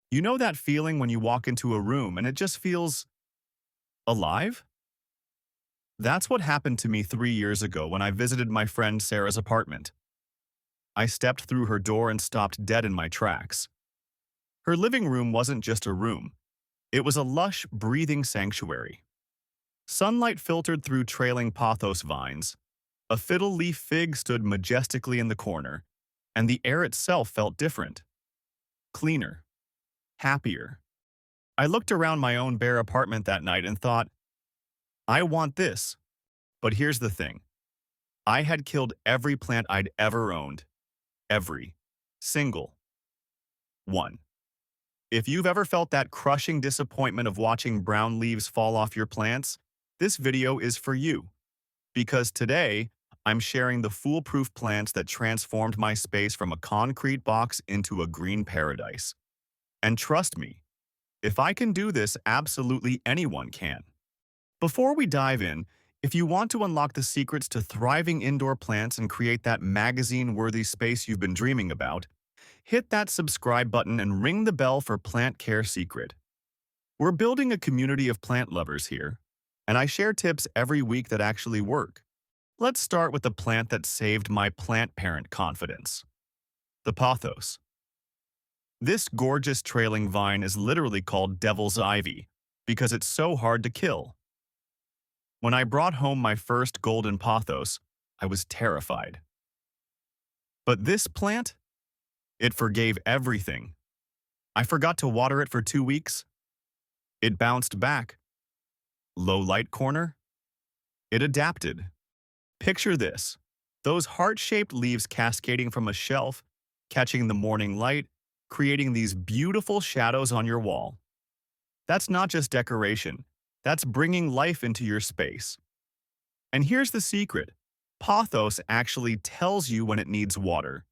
You know that feeling when you walk into a room and it just feels alive? That's what happened to me 3 years ago when I visited my friend Sarah's apartment. I stepped through her door and stopped dead in my tracks. Her living room wasn't just a room. It was a lush, breathing sanctuary. Sunlight filtered through trailing pothos vines. A fiddle leaf fig stood majestically in the corner, and the air itself felt different, cleaner, happier. I looked around my own bare apartment that night and thought, I want this. But here's the thing. I had killed every plant I'd ever owned. Every single one. If you've ever felt that crushing disappointment of watching brown leaves fall off your plants, this video is for you. Because today, I'm sharing the foolproof plants that transformed my space from a concrete box into a green paradise. And trust me, if I can do this, absolutely anyone can. Before we dive in, if you want to unlock the secrets to thriving indoor plants and create that magazine-worthy space you've been dreaming about, hit that subscribe button and ring the bell for Plant Care Secret. We're building a community of plant lovers here, and I share tips every week that actually work. Let's start with the plant that saved my plant parent confidence. The Pothos. This gorgeous trailing vine is literally called devil's ivy because it's so hard to kill. When I brought home my first golden pothos, I was terrified. But this plant? It forgave everything. I forgot to water it for 2 weeks. It bounced back. Low light corner? It adapted. Picture this. Those heart-shaped leaves cascading from a shelf, catching the morning light, creating these beautiful shadows on your wall. That's not just decoration. That's bringing life into your space. And here's the secret. Pothos actually tells you when it needs water.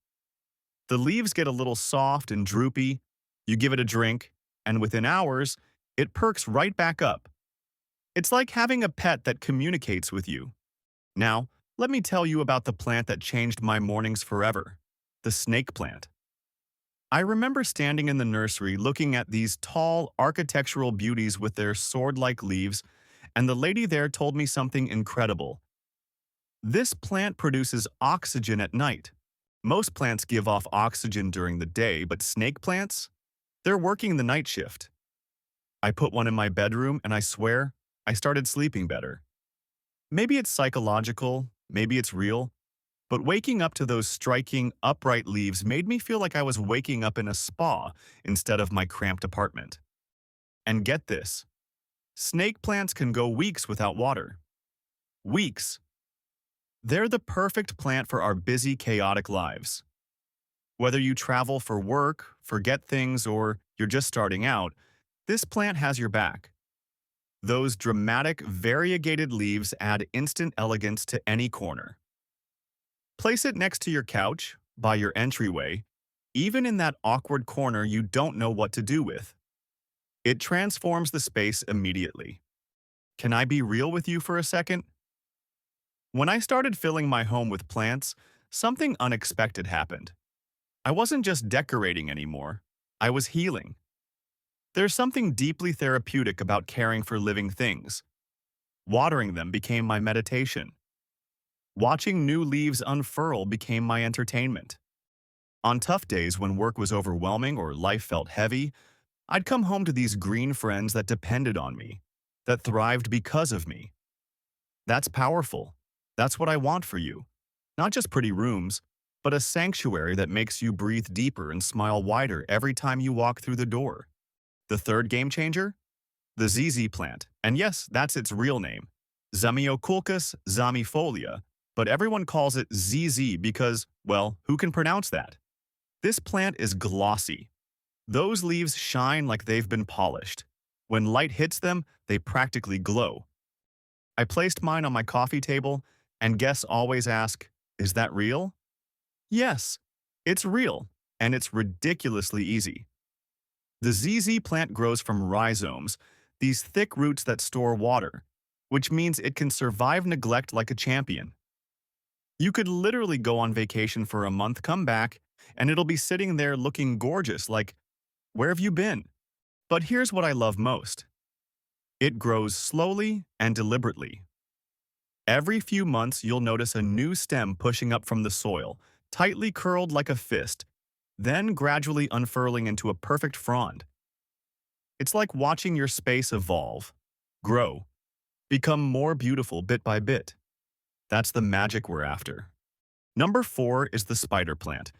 The leaves get a little soft and droopy, you give it a drink, and within hours, it perks right back up. It's like having a pet that communicates with you. Now, let me tell you about the plant that changed my mornings forever, the snake plant. I remember standing in the nursery looking at these tall, architectural beauties with their sword-like leaves, and the lady there told me something incredible. This plant produces oxygen at night. Most plants give off oxygen during the day, but snake plants? They're working the night shift. I put one in my bedroom, and I swear, I started sleeping better. Maybe it's psychological, maybe it's real, but waking up to those striking, upright leaves made me feel like I was waking up in a spa instead of my cramped apartment. And get this, snake plants can go weeks without water. Weeks. They're the perfect plant for our busy, chaotic lives. Whether you travel for work, forget things, or you're just starting out, this plant has your back. Those dramatic, variegated leaves add instant elegance to any corner. Place it next to your couch, by your entryway, even in that awkward corner you don't know what to do with. It transforms the space immediately. Can I be real with you for a second? When I started filling my home with plants, something unexpected happened. I wasn't just decorating anymore, I was healing. There's something deeply therapeutic about caring for living things. Watering them became my meditation. Watching new leaves unfurl became my entertainment. On tough days when work was overwhelming or life felt heavy, I'd come home to these green friends that depended on me, that thrived because of me. That's powerful. That's what I want for you. Not just pretty rooms, but a sanctuary that makes you breathe deeper and smile wider every time you walk through the door. The third game changer? The ZZ plant. And yes, that's its real name. Zamioculcas zamifolia, but everyone calls it ZZ because, well, who can pronounce that? This plant is glossy. Those leaves shine like they've been polished. When light hits them, they practically glow. I placed mine on my coffee table, and guests always ask, is that real? Yes, it's real, and it's ridiculously easy. The ZZ plant grows from rhizomes, these thick roots that store water, which means it can survive neglect like a champion. You could literally go on vacation for a month, come back, and it'll be sitting there looking gorgeous like, Where have you been? But here's what I love most. It grows slowly and deliberately. Every few months, you'll notice a new stem pushing up from the soil, tightly curled like a fist, then gradually unfurling into a perfect frond. It's like watching your space evolve, grow, become more beautiful bit by bit. That's the magic we're after. Number 4 is the spider plant,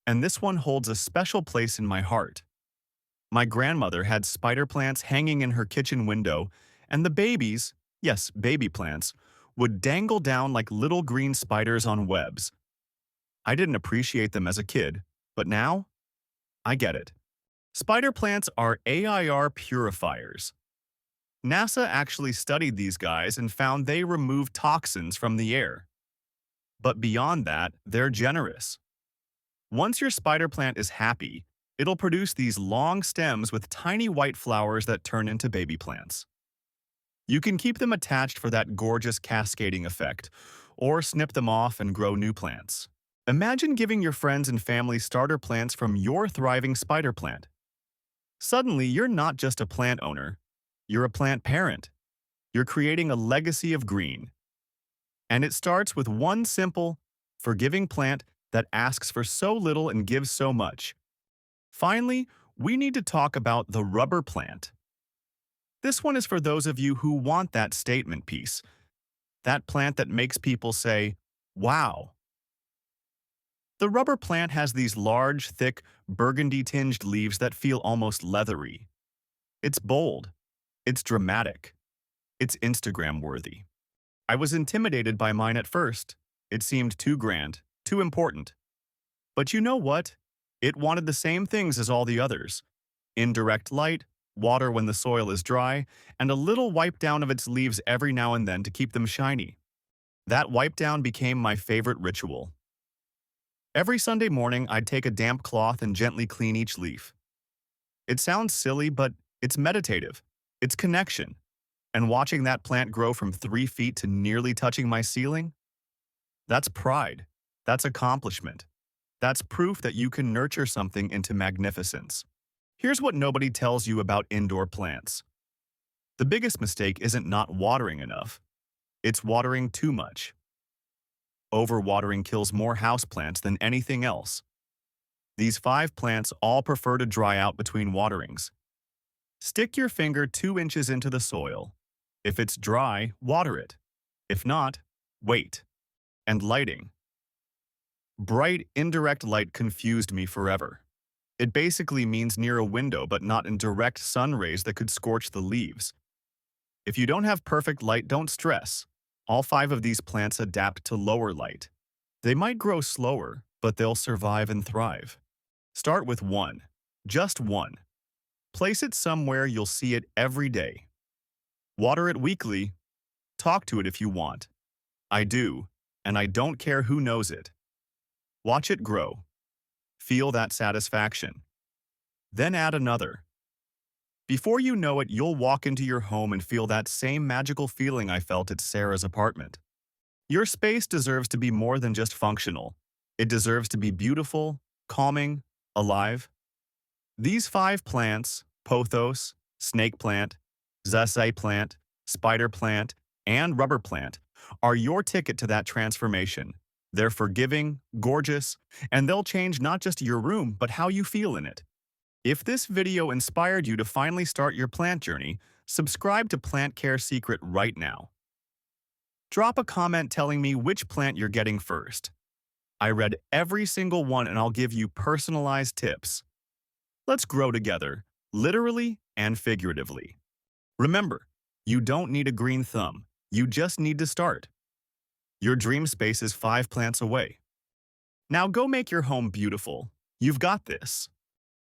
and this one holds a special place in my heart. My grandmother had spider plants hanging in her kitchen window, and the babies, yes, baby plants, would dangle down like little green spiders on webs. I didn't appreciate them as a kid, but now, I get it. Spider plants are AIR purifiers. NASA actually studied these guys and found they remove toxins from the air. But beyond that, they're generous. Once your spider plant is happy, it'll produce these long stems with tiny white flowers that turn into baby plants. You can keep them attached for that gorgeous cascading effect, or snip them off and grow new plants. Imagine giving your friends and family starter plants from your thriving spider plant. Suddenly, you're not just a plant owner, you're a plant parent. You're creating a legacy of green. And it starts with one simple, forgiving plant that asks for so little and gives so much. Finally, we need to talk about the rubber plant. This one is for those of you who want that statement piece, that plant that makes people say, wow. The rubber plant has these large, thick, burgundy-tinged leaves that feel almost leathery. It's bold. It's dramatic. It's Instagram-worthy. I was intimidated by mine at first. It seemed too grand, too important. But you know what? It wanted the same things as all the others. Indirect light, water when the soil is dry, and a little wipe down of its leaves every now and then to keep them shiny. That wipe down became my favorite ritual. Every Sunday morning, I'd take a damp cloth and gently clean each leaf. It sounds silly, but it's meditative. It's connection. And watching that plant grow from 3 feet to nearly touching my ceiling? That's pride. That's accomplishment. That's proof that you can nurture something into magnificence. Here's what nobody tells you about indoor plants. The biggest mistake isn't not watering enough. It's watering too much. Overwatering kills more houseplants than anything else. These 5 plants all prefer to dry out between waterings. Stick your finger 2 inches into the soil. If it's dry, water it. If not, wait. And lighting. Bright, indirect light confused me forever. It basically means near a window but not in direct sun rays that could scorch the leaves. If you don't have perfect light, don't stress. All 5 of these plants adapt to lower light. They might grow slower, but they'll survive and thrive. Start with 1. Just 1. Place it somewhere you'll see it every day. Water it weekly. Talk to it if you want. I do, and I don't care who knows it. Watch it grow. Feel that satisfaction. Then add another. Before you know it, you'll walk into your home and feel that same magical feeling I felt at Sarah's apartment. Your space deserves to be more than just functional. It deserves to be beautiful, calming, alive. These 5 plants, pothos, snake plant, zasai plant, spider plant, and rubber plant, are your ticket to that transformation. They're forgiving, gorgeous, and they'll change not just your room, but how you feel in it. If this video inspired you to finally start your plant journey, subscribe to Plant Care Secret right now. Drop a comment telling me which plant you're getting first. I read every single one and I'll give you personalized tips. Let's grow together, literally and figuratively. Remember, you don't need a green thumb. You just need to start. Your dream space is 5 plants away. Now go make your home beautiful. You've got this.